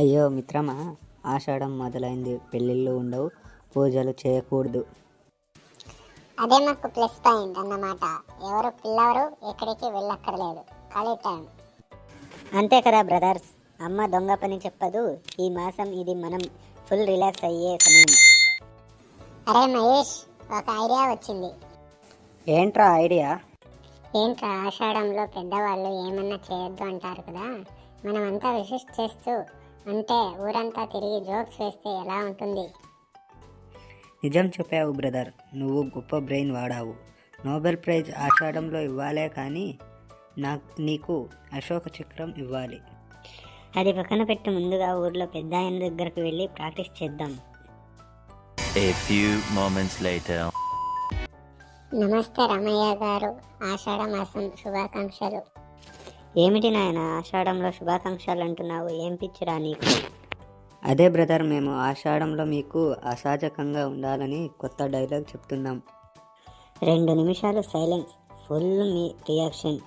అయ్యో మిత్రమా, ఆషాఢం మొదలైంది, పెళ్ళిళ్ళు ఉండవు, పూజలు చేయకూడదు. అదే మాకు ప్లస్ పాయింట్ అన్నమాట. ఎవరు పిల్లవరు ఎక్కడికి వెళ్ళక్కర్లేదు, ఖాళీ టైం. అంతే కదా బ్రదర్స్, అమ్మ దొంగ పని చెప్పదు. ఈ మాసం ఇది మనం ఫుల్ రిలాక్స్ అయ్యే సమయం. అరే మహేష్, ఒక ఐడియా వచ్చింది. ఏంట్రా ఐడియా? ఏంట్రా, ఆషాఢంలో పెద్దవాళ్ళు ఏమన్నా చేయొద్దు అంటారు కదా, మనమంతా విషెస్ చేస్తూ అంటే ఊరంతా తిరిగి జోక్స్ వేస్తే ఎలా ఉంటుంది? నిజం చెప్పావు బ్రదర్, నువ్వు గొప్ప బ్రెయిన్ వాడావు. నోబెల్ ప్రైజ్ ఆషాఢంలో ఇవ్వాలే కానీ నీకు అశోక చక్రం ఇవ్వాలి. అది పక్కన పెట్టి ముందుగా ఊర్లో పెద్ద ఆయన దగ్గరకు వెళ్ళి ప్రాక్టీస్ చేద్దాం. A few moments later. నమస్తే రమయ్య గారు, ఆషాఢ మాసం శుభాకాంక్షలు. ఏమిటి నాయన ఆషాఢంలో శుభాకాంక్షలు అంటున్నావు? ఏం పిచ్చిరా నీకు? అదే బ్రదర్, మేము ఆషాఢంలో మీకు అసాజకంగా ఉండాలని కొత్త డైలాగ్ చెప్తున్నాం. 2 నిమిషాలు సైలెన్స్, ఫుల్ మీ రియాక్షన్.